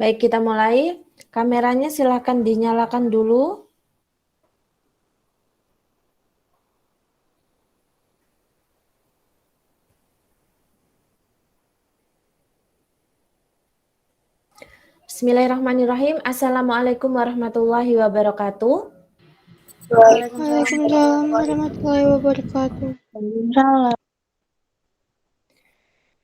Baik, kita mulai. Kameranya silakan dinyalakan dulu. Bismillahirrahmanirrahim. Assalamualaikum warahmatullahi wabarakatuh. Waalaikumsalam warahmatullahi wabarakatuh. Waalaikumsalam.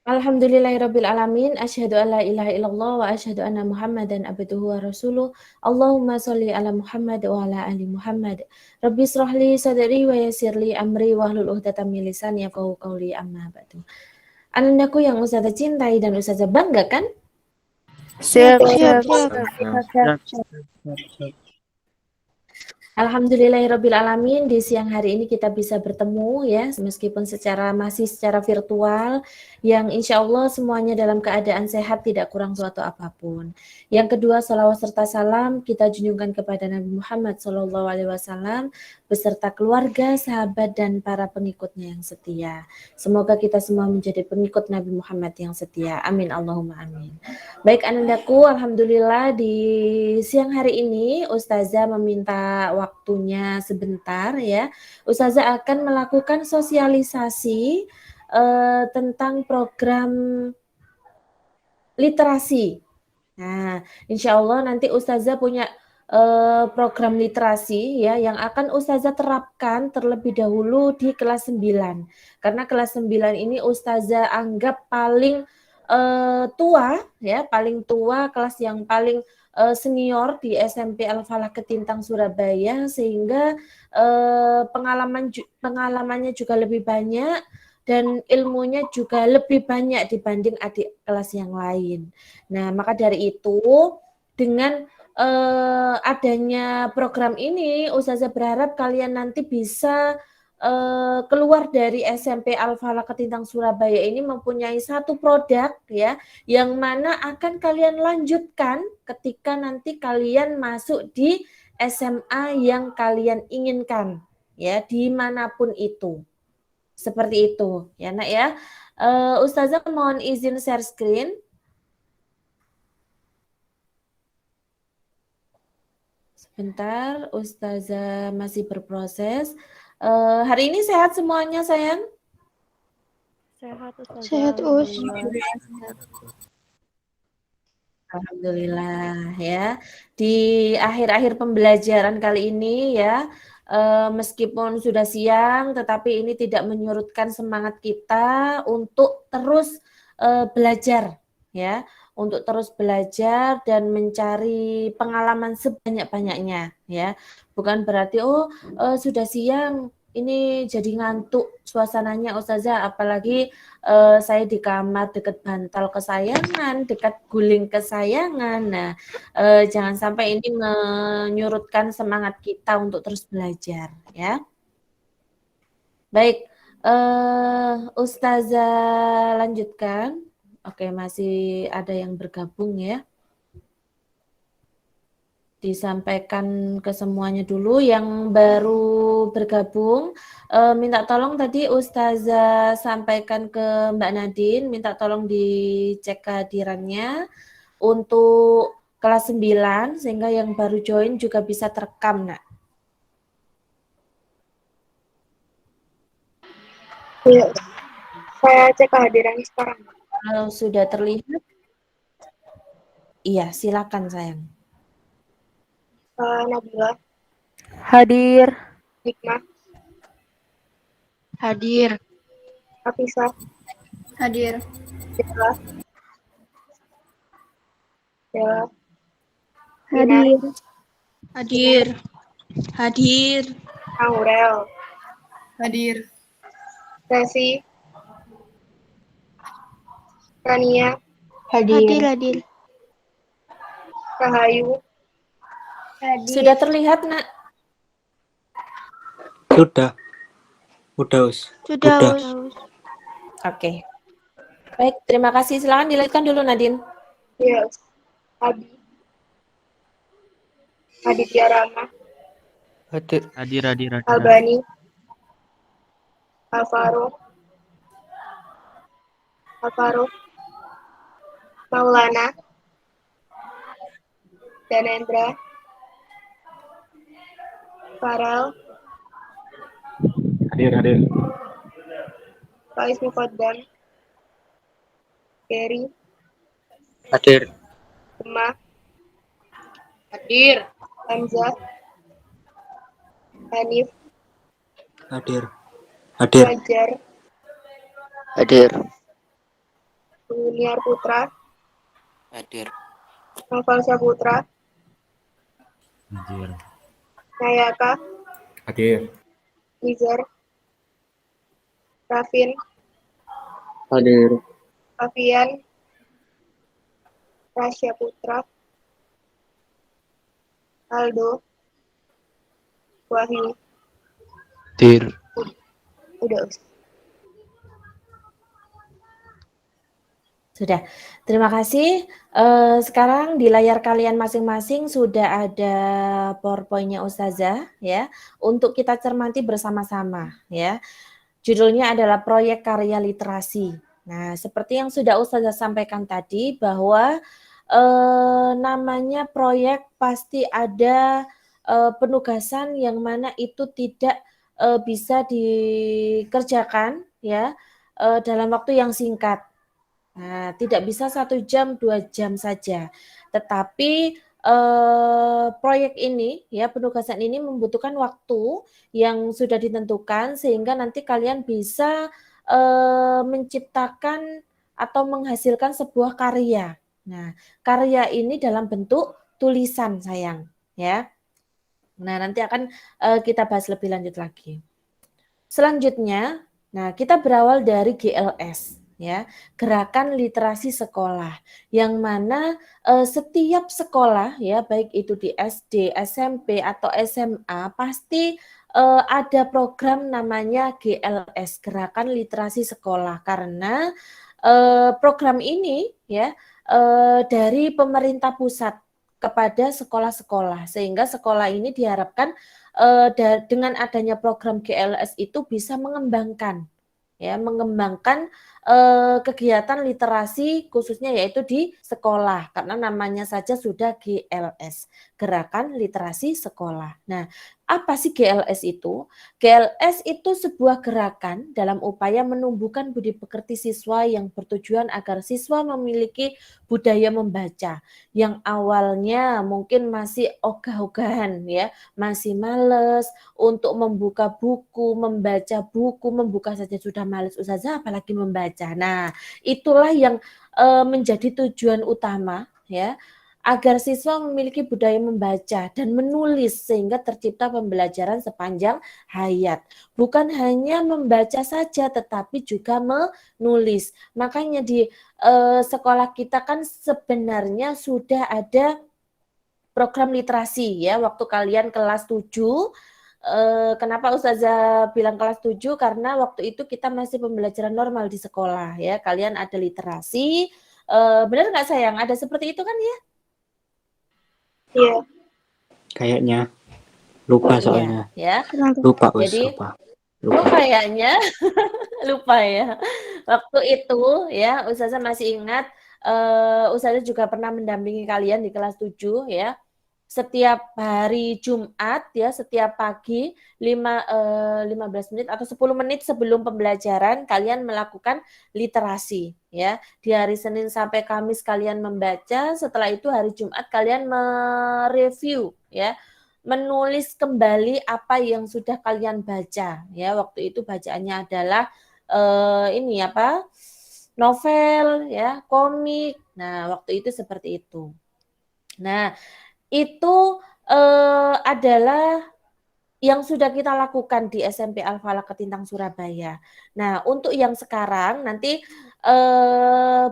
Alhamdulillahirabbil alamin, asyhadu an la ilaha illallah wa asyhadu anna Muhammadan abduhu wa rasuluh. Allahumma sholli ala Muhammad wa ala ali Muhammad. Rabbi shrahli sadri wa yassirli amri wahlul 'uqdatam min lisani yafqahu qawli, amma ba'du. Anandaku yang Ustazah cintai dan Ustazah banggakan. Siap. Alhamdulillahirrabbilalamin, di siang hari ini kita bisa bertemu ya, meskipun masih secara virtual, yang insya Allah semuanya dalam keadaan sehat, tidak kurang suatu apapun. Yang kedua, salawat serta salam kita junjungkan kepada Nabi Muhammad SAW beserta keluarga, sahabat, dan para pengikutnya yang setia. Semoga kita semua menjadi pengikut Nabi Muhammad yang setia. Amin Allahumma amin. Baik anandaku, alhamdulillah di siang hari ini Ustazah meminta waktunya sebentar ya. Ustazah akan melakukan sosialisasi tentang program literasi. Nah, insya Allah nanti Ustazah punya program literasi ya yang akan Ustazah terapkan terlebih dahulu di kelas 9. Karena kelas 9 ini Ustazah anggap paling tua ya, paling tua, kelas yang paling senior di SMP Al-Falah Ketintang Surabaya, sehingga pengalamannya juga lebih banyak dan ilmunya juga lebih banyak dibanding adik kelas yang lain. Nah, maka dari itu dengan adanya program ini, Ustazah berharap kalian nanti bisa keluar dari SMP Al-Falah Ketintang Surabaya ini mempunyai satu produk ya, yang mana akan kalian lanjutkan ketika nanti kalian masuk di SMA yang kalian inginkan ya, dimanapun itu. Seperti itu ya nak ya. Ustazah mohon izin share screen. Sebentar, Ustazah masih berproses. Hari ini sehat semuanya sayang? Sehat Ustazah. Sehat, Us. Alhamdulillah ya. Di akhir-akhir pembelajaran kali ini ya, meskipun sudah siang, tetapi ini tidak menyurutkan semangat kita untuk terus belajar ya, untuk terus belajar dan mencari pengalaman sebanyak-banyaknya ya. Bukan berarti sudah siang ini jadi ngantuk suasananya Ustazah, apalagi saya di kamar dekat bantal kesayangan, dekat guling kesayangan. Nah, jangan sampai ini menyurutkan semangat kita untuk terus belajar ya. Baik, Ustazah lanjutkan. Oke, masih ada yang bergabung ya. Disampaikan ke semuanya dulu yang baru bergabung, minta tolong tadi Ustazah sampaikan ke Mbak Nadine, minta tolong dicek kehadirannya untuk kelas 9 sehingga yang baru join juga bisa terekam nak. Iya, saya cek kehadiran sekarang. Kalau sudah terlihat, iya silakan sayang. Nabila, Hadir. Hikmah, Hadir. Afisa, Hadir. Bella, Bella, Hadir. Hadir. Hadir. Aurel, Hadir. Resi, Rania, Hadir. Rahayu, Sudah terlihat nak? Sudah, Us. Sudah, Us. Oke. Baik, terima kasih. Silakan dilanjutkan dulu Nadine. Yes, Adi, Aditya Rama, Hadir. Albani, Alvaro, Maulana, Danendra, Farel, Hadir. Faiz Muqaddam, Ferry, Hadir. Emma, Hadir. Hamzah, Hanif, Hadir. Hadir. Fajar, Hadir. Junior Putra, Hadir. Noval Saputra, Hadir. Nayaka, Hadir. Nizar, Rafin, Hadir. Afian, Rasya Putra, Aldo, Wahyu. Hadir. Udah, Ustaz. Sudah. Terima kasih. Sekarang di layar kalian masing-masing sudah ada PowerPoint-nya Ustazah ya, untuk kita cermati bersama-sama ya. Judulnya adalah proyek karya literasi. Nah, seperti yang sudah Ustazah sampaikan tadi bahwa namanya proyek pasti ada penugasan yang mana itu tidak bisa dikerjakan ya dalam waktu yang singkat. Nah, tidak bisa 1 jam, 2 jam saja. Tetapi proyek ini ya, penugasan ini membutuhkan waktu yang sudah ditentukan sehingga nanti kalian bisa menciptakan atau menghasilkan sebuah karya. Nah, karya ini dalam bentuk tulisan sayang ya. Nah, nanti akan kita bahas lebih lanjut lagi. Selanjutnya, nah kita berawal dari GLS ya, Gerakan Literasi Sekolah, yang mana setiap sekolah ya, baik itu di SD, SMP atau SMA pasti ada program namanya GLS, Gerakan Literasi Sekolah, karena program ini ya dari pemerintah pusat kepada sekolah-sekolah, sehingga sekolah ini diharapkan dengan adanya program GLS itu bisa mengembangkan kegiatan literasi khususnya yaitu di sekolah, karena namanya saja sudah GLS, Gerakan Literasi Sekolah. Nah, apa sih GLS itu? GLS itu sebuah gerakan dalam upaya menumbuhkan budi pekerti siswa yang bertujuan agar siswa memiliki budaya membaca yang awalnya mungkin masih ogah-ogahan ya, masih males untuk membuka buku, membuka saja sudah males Ustazah apalagi membaca. Nah, itulah yang menjadi tujuan utama ya, agar siswa memiliki budaya membaca dan menulis sehingga tercipta pembelajaran sepanjang hayat. Bukan hanya membaca saja tetapi juga menulis. Makanya di sekolah kita kan sebenarnya sudah ada program literasi ya, waktu kalian kelas 7. Kenapa Ustazah bilang kelas 7? Karena waktu itu kita masih pembelajaran normal di sekolah ya. Kalian ada literasi, benar nggak sayang? Ada seperti itu kan ya? Iya. Kayaknya lupa soalnya. Ya. Lupa, Jadi lupa. kayaknya lupa ya. Waktu itu ya, Ustazah masih ingat, Ustazah juga pernah mendampingi kalian di kelas 7 ya. Setiap hari Jumat ya, setiap pagi 15 menit atau 10 menit sebelum pembelajaran kalian melakukan literasi ya. Di hari Senin sampai Kamis kalian membaca, setelah itu hari Jumat kalian mereview ya, menulis kembali apa yang sudah kalian baca ya. Waktu itu bacaannya adalah ini apa? Novel ya, komik. Nah, waktu itu seperti itu. Nah, itu adalah yang sudah kita lakukan di SMP Al-Falaq Ketintang Surabaya. Nah, untuk yang sekarang nanti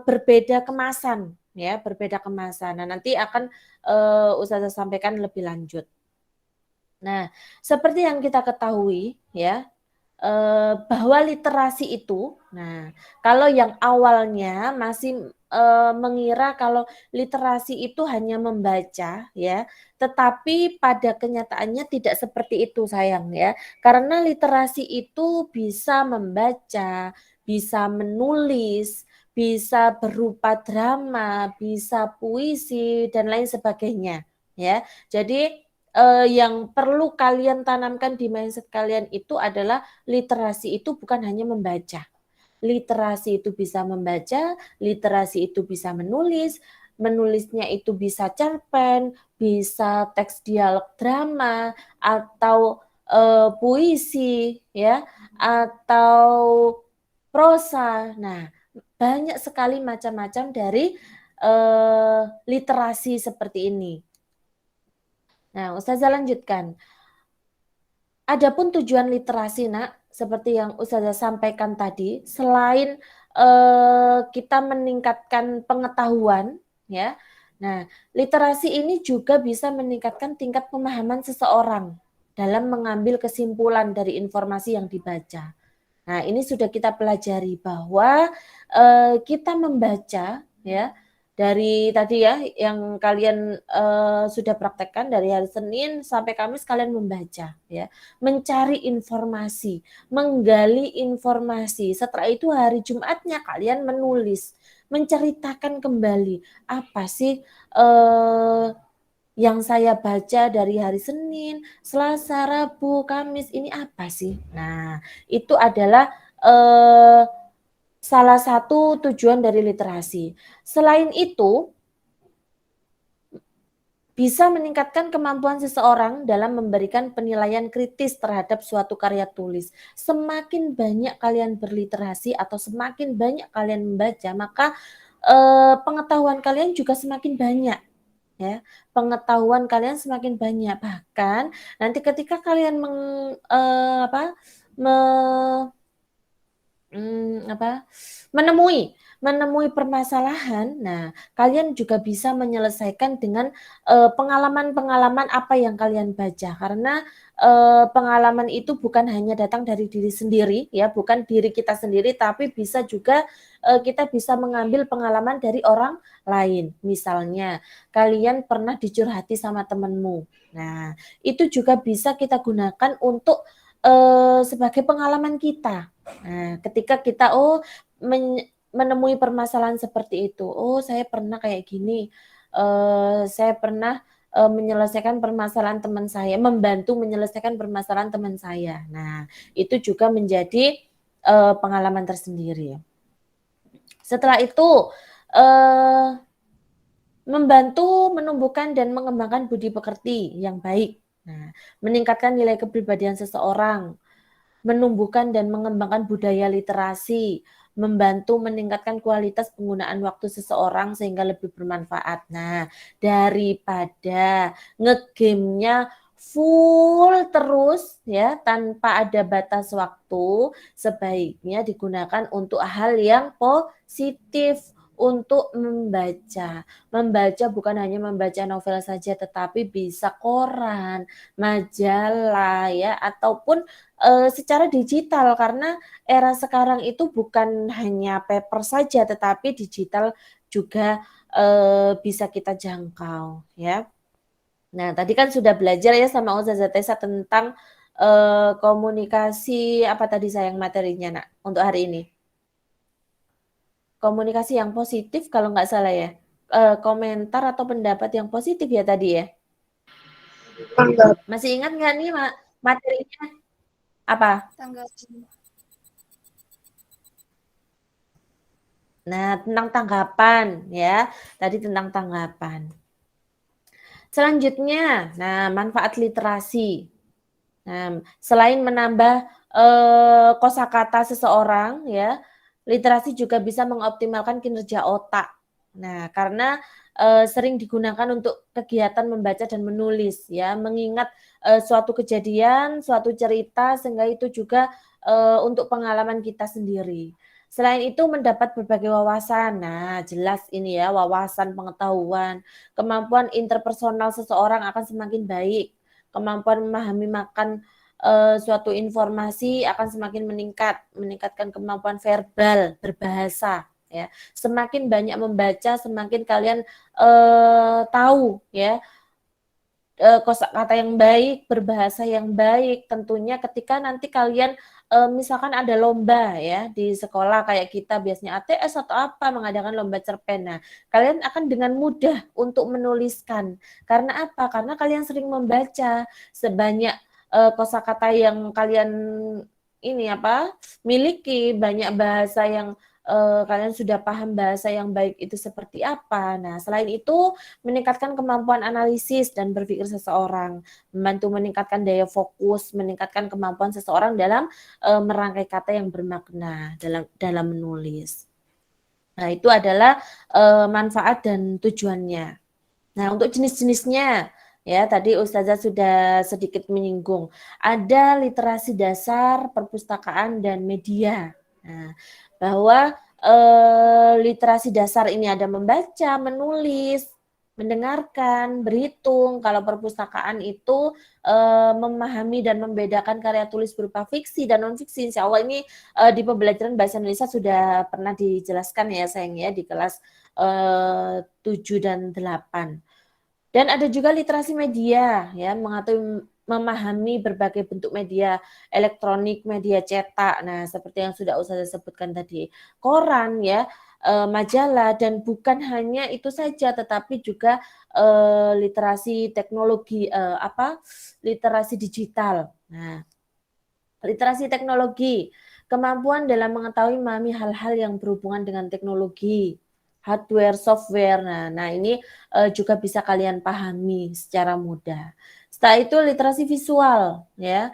berbeda kemasan ya, berbeda kemasan. Nah, nanti akan Ustazah sampaikan lebih lanjut. Nah, seperti yang kita ketahui ya, bahwa literasi itu, nah kalau yang awalnya masih mengira kalau literasi itu hanya membaca ya, tetapi pada kenyataannya tidak seperti itu sayang ya, karena literasi itu bisa membaca, bisa menulis, bisa berupa drama, bisa puisi dan lain sebagainya ya. Jadi yang perlu kalian tanamkan di mindset kalian itu adalah literasi itu bukan hanya membaca. Literasi itu bisa membaca, literasi itu bisa menulis, menulisnya itu bisa cerpen, bisa teks dialog drama, atau puisi, ya, atau prosa. Nah, banyak sekali macam-macam dari literasi seperti ini. Nah, Ustazah lanjutkan. Adapun tujuan literasi, Nak, seperti yang Ustazah sampaikan tadi, selain kita meningkatkan pengetahuan, ya. Nah, literasi ini juga bisa meningkatkan tingkat pemahaman seseorang dalam mengambil kesimpulan dari informasi yang dibaca. Nah, ini sudah kita pelajari bahwa kita membaca, ya, dari tadi ya yang kalian sudah praktekkan dari hari Senin sampai Kamis kalian membaca, ya, mencari informasi, menggali informasi. Setelah itu hari Jumatnya kalian menulis, menceritakan kembali apa sih yang saya baca dari hari Senin, Selasa, Rabu, Kamis ini apa sih? Nah, itu adalah salah satu tujuan dari literasi. Selain itu, bisa meningkatkan kemampuan seseorang dalam memberikan penilaian kritis terhadap suatu karya tulis. Semakin banyak kalian berliterasi atau semakin banyak kalian membaca, maka pengetahuan kalian juga semakin banyak. Ya, pengetahuan kalian semakin banyak. Bahkan nanti ketika kalian menemui permasalahan, nah kalian juga bisa menyelesaikan dengan pengalaman-pengalaman apa yang kalian baca, karena pengalaman itu bukan hanya datang dari diri sendiri, ya, bukan diri kita sendiri, tapi bisa juga kita bisa mengambil pengalaman dari orang lain. Misalnya kalian pernah dicurhati sama temanmu, nah itu juga bisa kita gunakan untuk sebagai pengalaman kita. Nah, ketika kita menemui permasalahan seperti itu, oh saya pernah kayak gini, saya pernah menyelesaikan permasalahan teman saya, membantu menyelesaikan permasalahan teman saya. Nah, itu juga menjadi pengalaman tersendiri. Setelah itu membantu menumbuhkan dan mengembangkan budi pekerti yang baik. Nah, meningkatkan nilai kepribadian seseorang, menumbuhkan dan mengembangkan budaya literasi, membantu meningkatkan kualitas penggunaan waktu seseorang sehingga lebih bermanfaat. Nah, daripada ngegame-nya full terus, ya, tanpa ada batas waktu, sebaiknya digunakan untuk hal yang positif, untuk membaca. Membaca bukan hanya membaca novel saja, tetapi bisa koran, majalah, ya, ataupun secara digital, karena era sekarang itu bukan hanya paper saja, tetapi digital juga bisa kita jangkau, ya. Nah, tadi kan sudah belajar ya sama Ustazah Tessa tentang komunikasi, apa tadi sayang materinya, Nak, untuk hari ini? Komunikasi yang positif kalau nggak salah ya. Komentar atau pendapat yang positif ya tadi ya. Tanggap. Masih ingat nggak nih materinya? Apa? Tanggapan. Nah, tentang tanggapan ya. Tadi tentang tanggapan. Selanjutnya, nah, manfaat literasi. Nah, selain menambah kosakata seseorang, ya, literasi juga bisa mengoptimalkan kinerja otak. Nah, karena sering digunakan untuk kegiatan membaca dan menulis, ya, mengingat suatu kejadian, suatu cerita, sehingga itu juga untuk pengalaman kita sendiri. Selain itu mendapat berbagai wawasan. Nah, jelas ini ya, wawasan, pengetahuan, kemampuan interpersonal seseorang akan semakin baik. Kemampuan memahami suatu informasi akan semakin meningkatkan kemampuan verbal, berbahasa, ya. Semakin banyak membaca, semakin kalian tahu, ya, kosakata yang baik, berbahasa yang baik. Tentunya ketika nanti kalian misalkan ada lomba ya di sekolah kayak kita biasanya ATS atau apa mengadakan lomba cerpen. Nah, kalian akan dengan mudah untuk menuliskan. Karena apa? Karena kalian sering membaca sebanyak kosakata yang kalian ini apa miliki, banyak bahasa yang kalian sudah paham bahasa yang baik itu seperti apa. Nah, selain itu meningkatkan kemampuan analisis dan berpikir seseorang, membantu meningkatkan daya fokus, meningkatkan kemampuan seseorang dalam merangkai kata yang bermakna dalam menulis. Nah, itu adalah manfaat dan tujuannya. Nah, untuk jenis-jenisnya, ya tadi Ustazah sudah sedikit menyinggung. Ada literasi dasar, perpustakaan, dan media. Nah, bahwa literasi dasar ini ada membaca, menulis, mendengarkan, berhitung. Kalau perpustakaan itu memahami dan membedakan karya tulis berupa fiksi dan non-fiksi. Insya Allah ini di pembelajaran Bahasa Indonesia sudah pernah dijelaskan ya sayang ya di kelas 7 dan 8. Dan ada juga literasi media, ya, memahami berbagai bentuk media elektronik, media cetak. Nah, seperti yang sudah Ustazah sebutkan tadi, koran, ya, majalah, dan bukan hanya itu saja, tetapi juga literasi teknologi, literasi digital. Nah, literasi teknologi, kemampuan dalam mengetahui memahami hal-hal yang berhubungan dengan teknologi, hardware, software. Nah ini juga bisa kalian pahami secara mudah. Setelah itu literasi visual, ya,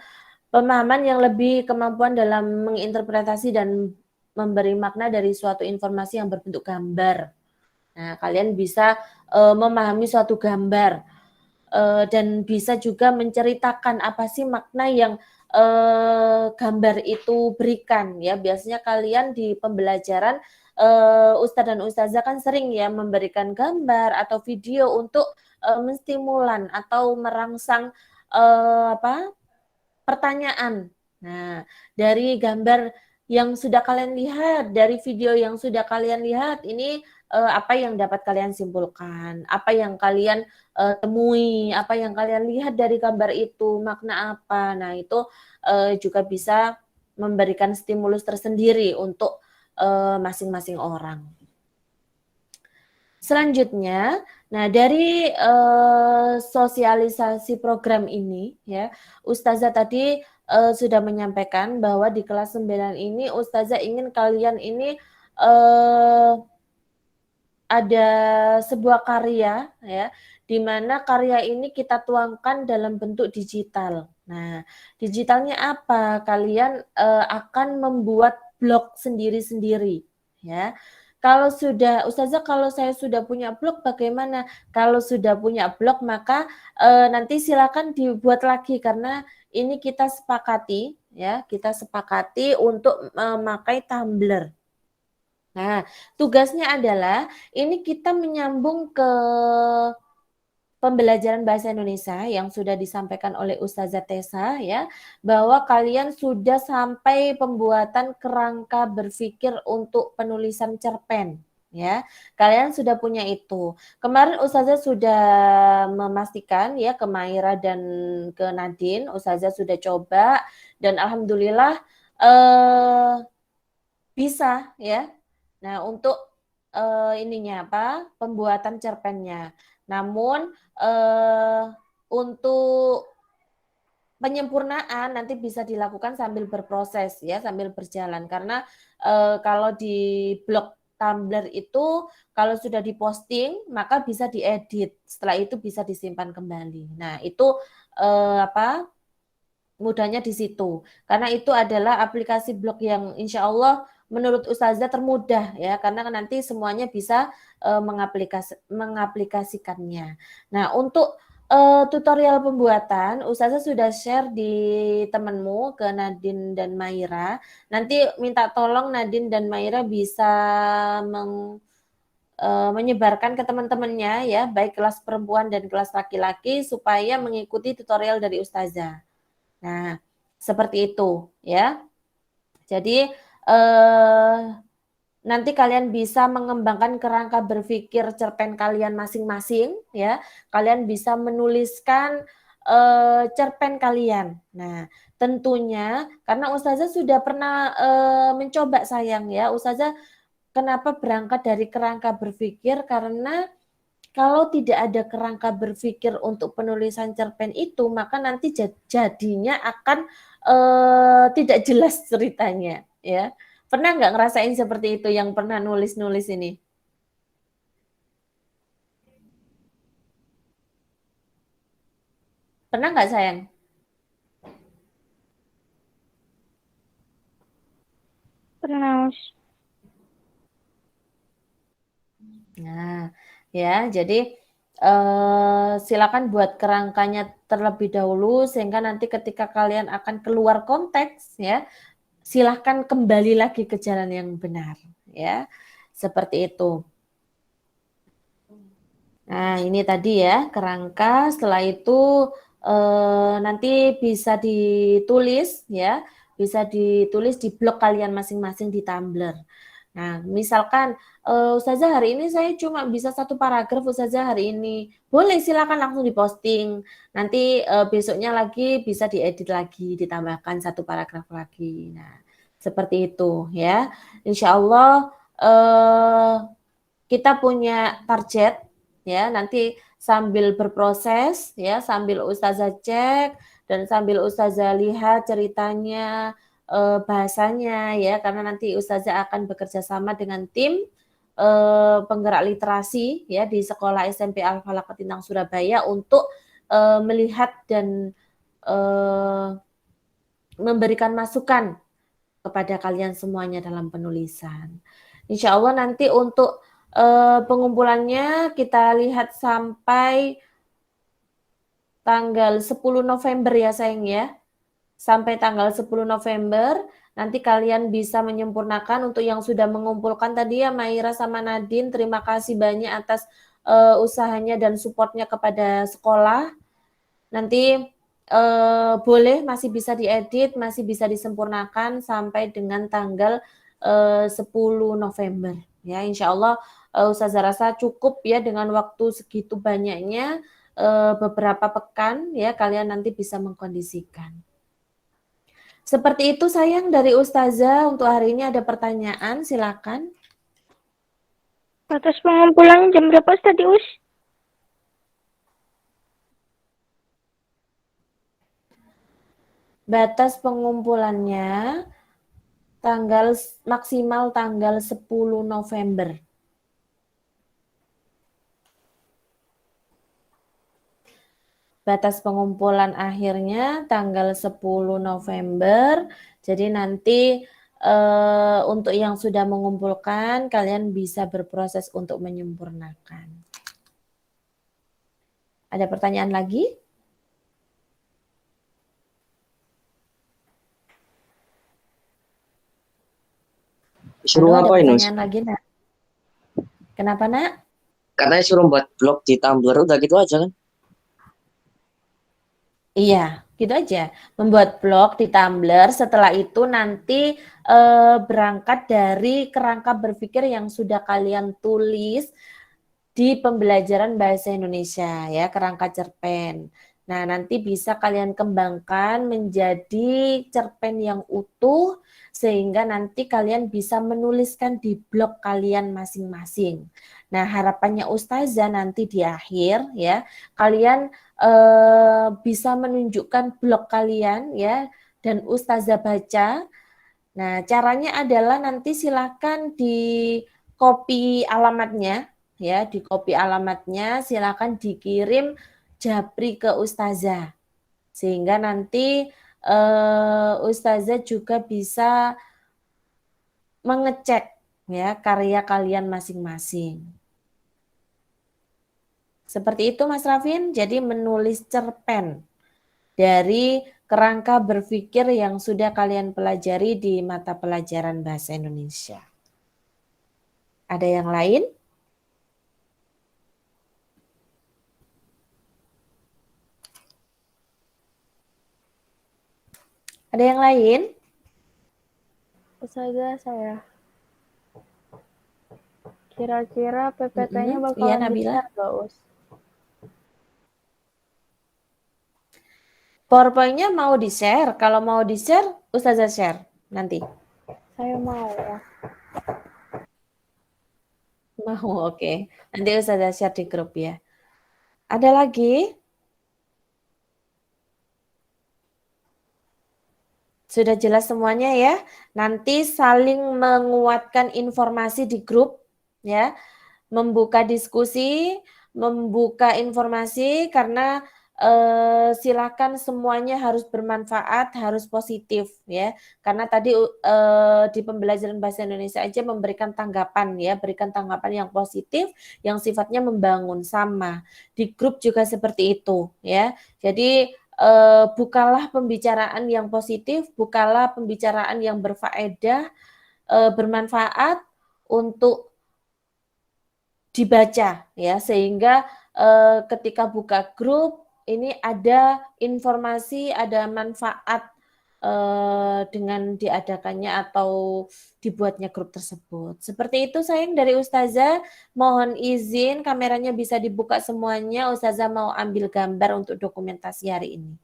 pemahaman yang lebih kemampuan dalam menginterpretasi dan memberi makna dari suatu informasi yang berbentuk gambar. Nah, kalian bisa memahami suatu gambar dan bisa juga menceritakan apa sih makna yang gambar itu berikan ya. Biasanya kalian di pembelajaran Ustadz dan Ustazah kan sering ya memberikan gambar atau video untuk menstimulan atau merangsang pertanyaan. Nah, dari gambar yang sudah kalian lihat, dari video yang sudah kalian lihat, ini apa yang dapat kalian simpulkan, apa yang kalian temui, apa yang kalian lihat dari gambar itu, makna apa. Nah, itu juga bisa memberikan stimulus tersendiri untuk masing-masing orang. Selanjutnya, nah dari sosialisasi program ini ya, Ustazah tadi sudah menyampaikan bahwa di kelas 9 ini Ustazah ingin kalian ini ada sebuah karya ya, di mana karya ini kita tuangkan dalam bentuk digital. Nah, digitalnya apa? Kalian akan membuat blog sendiri-sendiri ya. Kalau Ustazah kalau saya sudah punya blog bagaimana? Kalau sudah punya blog maka nanti silakan dibuat lagi karena ini kita sepakati ya, kita sepakati untuk memakai Tumblr. Nah, tugasnya adalah ini kita menyambung ke pembelajaran bahasa Indonesia yang sudah disampaikan oleh Ustazah Tessa ya, bahwa kalian sudah sampai pembuatan kerangka berpikir untuk penulisan cerpen ya. Kalian sudah punya itu. Kemarin Ustazah sudah memastikan ya ke Maira dan ke Nadine, Ustazah sudah coba dan alhamdulillah bisa ya. Nah, untuk ininya pembuatan cerpennya. Namun untuk penyempurnaan nanti bisa dilakukan sambil berproses ya, sambil berjalan karena kalau di blog Tumblr itu kalau sudah diposting maka bisa diedit, setelah itu bisa disimpan kembali. Nah, itu mudahnya di situ. Karena itu adalah aplikasi blog yang insya Allah menurut Ustazah termudah ya, karena nanti semuanya bisa mengaplikasikannya. Nah, untuk tutorial pembuatan, Ustazah sudah share di temanmu ke Nadine dan Maira. Nanti minta tolong Nadine dan Maira bisa menyebarkan ke teman-temannya ya, baik kelas perempuan dan kelas laki-laki supaya mengikuti tutorial dari Ustazah. Nah, seperti itu ya. Jadi nanti kalian bisa mengembangkan kerangka berpikir cerpen kalian masing-masing ya. Kalian bisa menuliskan cerpen kalian. Nah, tentunya karena Ustazah sudah pernah mencoba sayang ya. Ustazah kenapa berangkat dari kerangka berpikir? Karena kalau tidak ada kerangka berpikir untuk penulisan cerpen itu, maka nanti jadinya akan tidak jelas ceritanya ya. Pernah nggak ngerasain seperti itu yang pernah nulis-nulis ini? Pernah nggak sayang? Pernah. Nah, ya, jadi silakan buat kerangkanya terlebih dahulu sehingga nanti ketika kalian akan keluar konteks ya, silahkan kembali lagi ke jalan yang benar ya. Seperti itu. Nah, ini tadi ya kerangka. Setelah itu nanti bisa ditulis ya, bisa ditulis di blog kalian masing-masing di Tumblr. Nah, misalkan Ustazah hari ini saya cuma bisa 1 paragraf Ustazah hari ini. Boleh silakan langsung diposting. Nanti besoknya lagi bisa diedit lagi, ditambahkan 1 paragraf lagi. Nah, seperti itu ya. Insya Allah kita punya target ya, nanti sambil berproses ya, sambil Ustazah cek dan sambil Ustazah lihat ceritanya, bahasanya ya, karena nanti Ustazah akan bekerja sama dengan tim penggerak literasi ya di Sekolah SMP Al-Falaq Ketintang Surabaya untuk melihat dan memberikan masukan kepada kalian semuanya dalam penulisan. Insya Allah nanti untuk pengumpulannya kita lihat sampai tanggal 10 November ya sayang ya. Sampai tanggal 10 November nanti kalian bisa menyempurnakan. Untuk yang sudah mengumpulkan tadi ya Maira sama Nadine, terima kasih banyak atas usahanya dan supportnya kepada sekolah. Nanti boleh masih bisa diedit, masih bisa disempurnakan sampai dengan tanggal 10 November. Ya, insya Allah Ustazah rasa cukup ya dengan waktu segitu banyaknya beberapa pekan ya kalian nanti bisa mengkondisikan. Seperti itu sayang dari Ustazah. Untuk hari ini ada pertanyaan, silakan. Batas pengumpulan jam berapa tadi, Us? Batas pengumpulannya maksimal tanggal 10 November. Batas pengumpulan akhirnya tanggal 10 November. Jadi nanti untuk yang sudah mengumpulkan kalian bisa berproses untuk menyempurnakan. Ada pertanyaan lagi? Disuruh Halo, ada ngapain, Us? pertanyaan lagi, Nak? Kenapa, Nak? Katanya suruh buat blog di Tumblr, udah gitu aja kan? Iya, gitu aja. Membuat blog di Tumblr, setelah itu nanti berangkat dari kerangka berpikir yang sudah kalian tulis di pembelajaran bahasa Indonesia ya, kerangka cerpen. Nah, nanti bisa kalian kembangkan menjadi cerpen yang utuh sehingga nanti kalian bisa menuliskan di blog kalian masing-masing. Nah, harapannya Ustazah nanti di akhir ya, kalian bisa menunjukkan blog kalian ya dan Ustazah baca. Nah, caranya adalah nanti silakan di copy alamatnya ya, di copy alamatnya silakan dikirim japri ke Ustazah. Sehingga nanti Ustazah juga bisa mengecek ya karya kalian masing-masing. Seperti itu Mas Rafin, jadi menulis cerpen dari kerangka berpikir yang sudah kalian pelajari di mata pelajaran bahasa Indonesia. Ada yang lain? Ada yang lain? Ustazah saya. Kira-kira PPT-nya Iya, bakalan Nabila. di-share nggak, Us? PowerPoint-nya mau di-share. Kalau mau di-share, Ustazah share nanti. Saya mau. Mau, oke. Nanti Ustazah share di grup ya. Ada lagi? Sudah jelas semuanya ya. Nanti saling menguatkan informasi di grup ya. Membuka diskusi, membuka informasi karena silakan semuanya harus bermanfaat, harus positif ya. Karena tadi di pembelajaran bahasa Indonesia aja memberikan tanggapan ya, berikan tanggapan yang positif, yang sifatnya membangun sama. Di grup juga seperti itu ya. Jadi bukalah pembicaraan yang positif, bukalah pembicaraan yang berfaedah, bermanfaat untuk dibaca ya, sehingga ketika buka grup ini ada informasi, ada manfaat dengan diadakannya atau dibuatnya grup tersebut. Seperti itu sayang dari Ustazah. Mohon izin kameranya bisa dibuka semuanya. Ustazah mau ambil gambar untuk dokumentasi hari ini.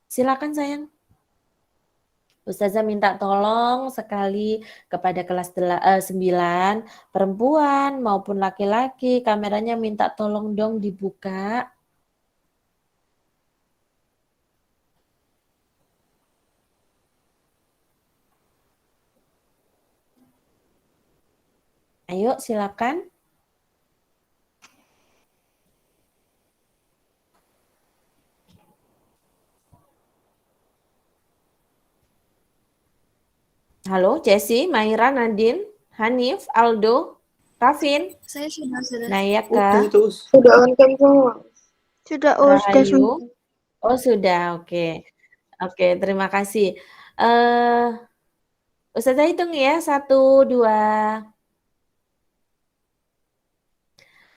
Silakan sayang. Ustazah minta tolong sekali kepada kelas 9 perempuan maupun laki-laki, kameranya minta tolong dong dibuka. Ayo silakan. Halo, Jessi, Maira, Nadine, Hanif, Aldo, Rafin, Saya sudah. Nayaka, Sudah on cam semua. Sudah, Us. Rahayu. Oh sudah, oke. Oke, terima kasih. Ustazah hitung ya, 1, 2.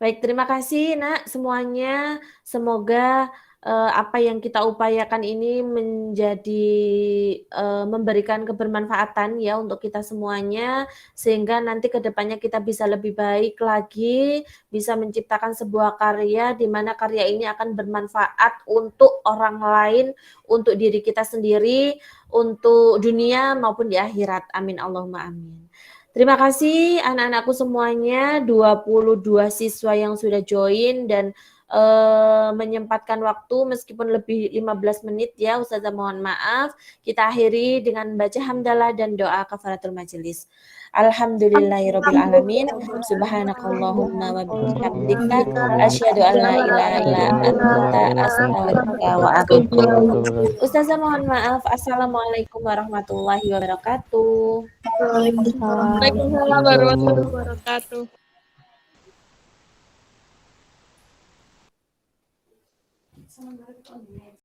Baik, terima kasih Nak semuanya. Semoga apa yang kita upayakan ini menjadi memberikan kebermanfaatan ya untuk kita semuanya, sehingga nanti ke depannya kita bisa lebih baik lagi, bisa menciptakan sebuah karya di mana karya ini akan bermanfaat untuk orang lain, untuk diri kita sendiri, untuk dunia maupun di akhirat. Amin Allahumma amin. Terima kasih anak-anakku semuanya, 22 siswa yang sudah join dan menyempatkan waktu meskipun lebih 15 menit ya, Ustazah mohon maaf. Kita akhiri dengan baca hamdalah dan doa kafaratul majelis. Alhamdulillahirabbil alamin. Subhanakallahumma wa bihamdika asyhadu an la ilaha illa anta astaghfiruka wa atubu ilaik. Ustazah mohon maaf. Assalamualaikum warahmatullahi wabarakatuh. Waalaikumsalam warahmatullahi wabarakatuh.